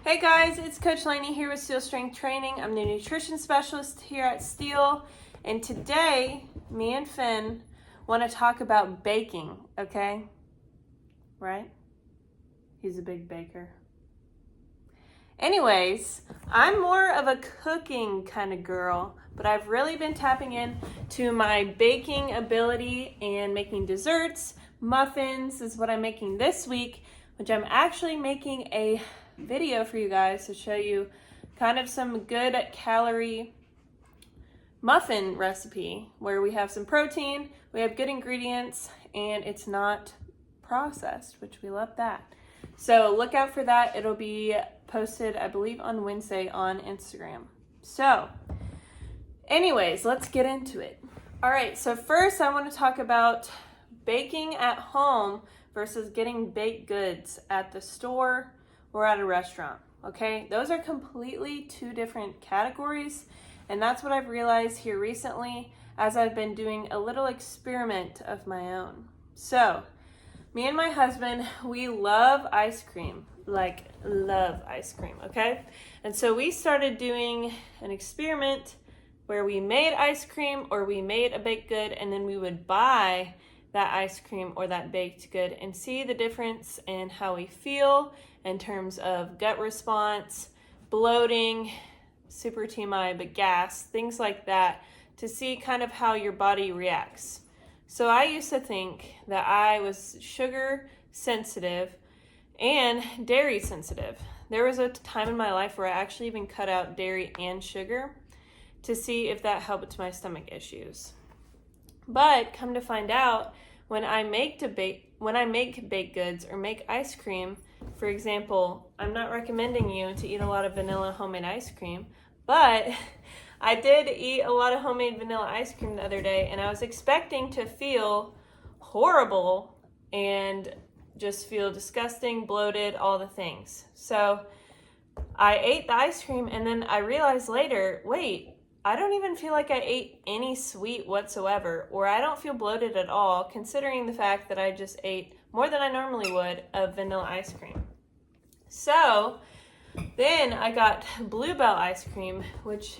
Hey guys, it's Coach Lainey here with Steel Strength Training. I'm the nutrition specialist here at Steel, and today me and Finn want to talk about baking, okay? Right? He's a big baker. Anyways, I'm more of a cooking kind of girl, but I've really been tapping in to my baking ability and making desserts. Muffins is what I'm making this week, which I'm actually making a video for you guys to show you kind of some good calorie muffin recipe where we have some protein, we have good ingredients, and it's not processed, which we love that. So look out for that. It'll be posted, I believe, on Wednesday on Instagram. So anyways, let's get into it. All right, so first I want to talk about baking at home versus getting baked goods at the store or at a restaurant, okay? Those are completely two different categories, and that's what I've realized here recently as I've been doing a little experiment of my own. So, me and my husband, we love ice cream, like love ice cream, okay? And so we started doing an experiment where we made ice cream or we made a baked good, and then we would buy that ice cream or that baked good and see the difference in how we feel in terms of gut response, bloating, super TMI, but gas, things like that, to see kind of how your body reacts. So I used to think that I was sugar sensitive and dairy sensitive. There was a time in my life where I actually even cut out dairy and sugar to see if that helped my stomach issues. But come to find out, when I make baked goods or make ice cream, for example, I'm not recommending you to eat a lot of vanilla homemade ice cream, but I did eat a lot of homemade vanilla ice cream the other day, and I was expecting to feel horrible and just feel disgusting, bloated, all the things. So I ate the ice cream, and then I realized later, wait, I don't even feel like I ate any sweet whatsoever, or I don't feel bloated at all, considering the fact that I just ate more than I normally would of vanilla ice cream. So then I got Bluebell ice cream, which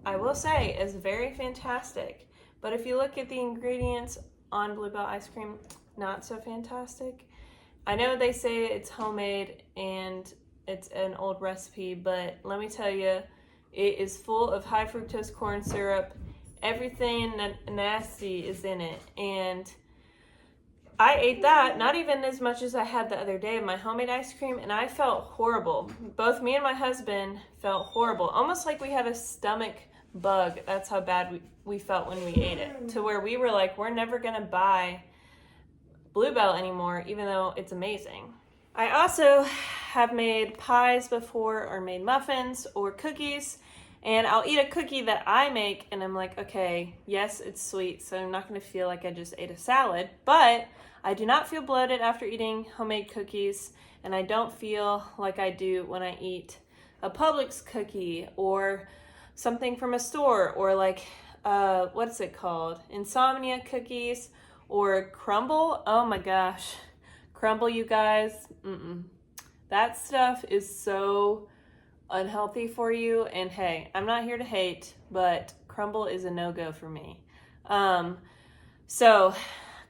I will say is very fantastic. But if you look at the ingredients on Bluebell ice cream, not so fantastic. I know they say it's homemade and it's an old recipe, but let me tell you, it is full of high fructose corn syrup. Everything nasty is in it. And I ate that, not even as much as I had the other day of my homemade ice cream, and I felt horrible. Both me and my husband felt horrible, almost like we had a stomach bug. That's how bad we felt when we ate it, to where we were like, we're never gonna buy Bluebell anymore, even though it's amazing. I also have made pies before, or made muffins or cookies, and I'll eat a cookie that I make and I'm like, okay, yes, it's sweet, so I'm not gonna feel like I just ate a salad, but I do not feel bloated after eating homemade cookies, and I don't feel like I do when I eat a Publix cookie or something from a store, or like, what's it called? Insomnia cookies or Crumbl. Oh my gosh. Crumbl, you guys, that stuff is so unhealthy for you, and hey, I'm not here to hate, but Crumbl is a no-go for me. So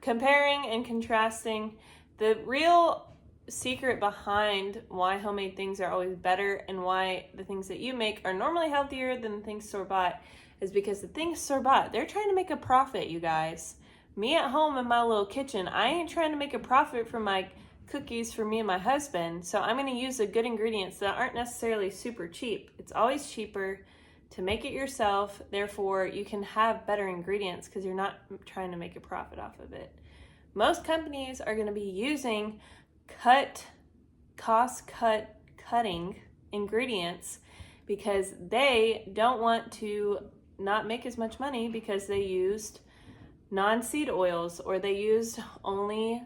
comparing and contrasting, the real secret behind why homemade things are always better and why the things that you make are normally healthier than the things store-bought is because the things store-bought, they're trying to make a profit, you guys. Me at home in my little kitchen, I ain't trying to make a profit from my cookies for me and my husband, so I'm going to use the good ingredients that aren't necessarily super cheap. It's always cheaper to make it yourself, therefore you can have better ingredients because you're not trying to make a profit off of it. Most companies are going to be using cost-cutting ingredients because they don't want to not make as much money because they used non-seed oils, or they used only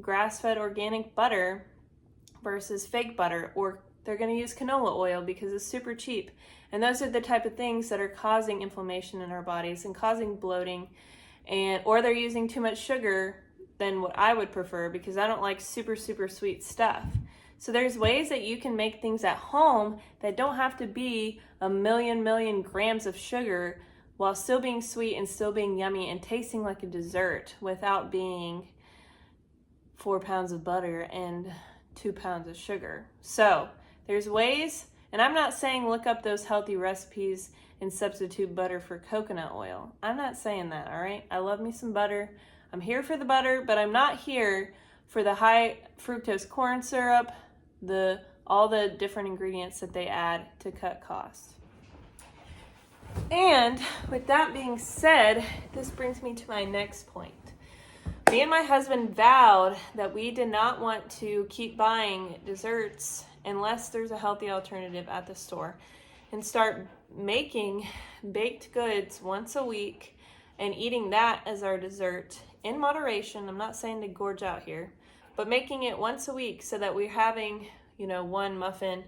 grass-fed organic butter versus fake butter, or they're going to use canola oil because it's super cheap. And those are the type of things that are causing inflammation in our bodies and causing bloating, or they're using too much sugar than what I would prefer because I don't like super, super sweet stuff. So there's ways that you can make things at home that don't have to be a million grams of sugar while still being sweet and still being yummy and tasting like a dessert without being 4 pounds of butter and 2 pounds of sugar. So there's ways, and I'm not saying look up those healthy recipes and substitute butter for coconut oil. I'm not saying that, all right? I love me some butter. I'm here for the butter, but I'm not here for the high fructose corn syrup, all the different ingredients that they add to cut costs. And with that being said, this brings me to my next point. Me and my husband vowed that we did not want to keep buying desserts unless there's a healthy alternative at the store, and start making baked goods once a week and eating that as our dessert in moderation. I'm not saying to gorge out here, but making it once a week so that we're having, one muffin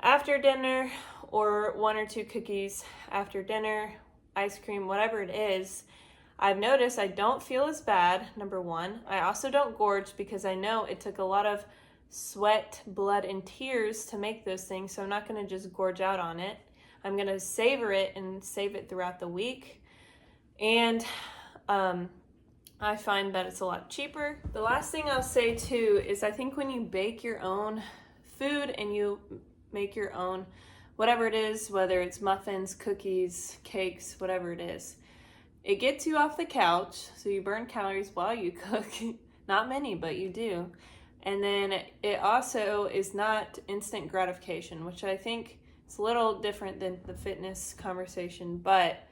after dinner or 1 or 2 cookies after dinner, ice cream, whatever it is. I've noticed I don't feel as bad, number one. I also don't gorge because I know it took a lot of sweat, blood, and tears to make those things, so I'm not going to just gorge out on it. I'm going to savor it and save it throughout the week. And I find that it's a lot cheaper. The last thing I'll say too is I think when you bake your own food and you make your own whatever it is, whether it's muffins, cookies, cakes, whatever it is, it gets you off the couch, so you burn calories while you cook. Not many, but you do. And then it also is not instant gratification, which I think is a little different than the fitness conversation, but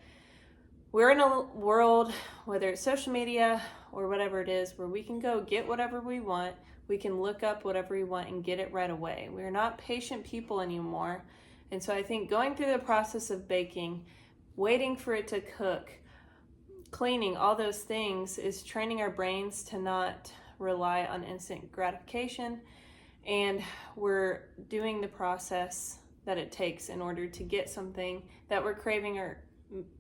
we're in a world, whether it's social media or whatever it is, where we can go get whatever we want. We can look up whatever we want and get it right away. We're not patient people anymore. And so I think going through the process of baking, waiting for it to cook, cleaning, all those things is training our brains to not rely on instant gratification. And we're doing the process that it takes in order to get something that we're craving or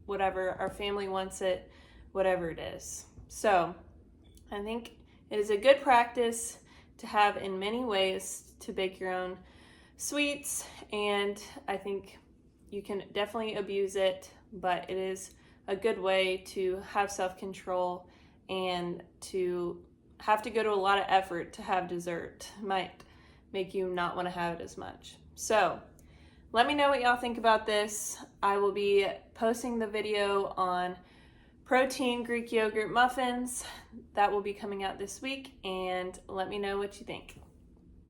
whatever, our family wants it, whatever it is. So I think it is a good practice to have in many ways to bake your own sweets, and I think you can definitely abuse it, but it is a good way to have self-control and to have to go to a lot of effort to have dessert. Might make you not want to have it as much. So let me know what y'all think about this. I will be posting the video on protein Greek yogurt muffins. That will be coming out this week, and let me know what you think.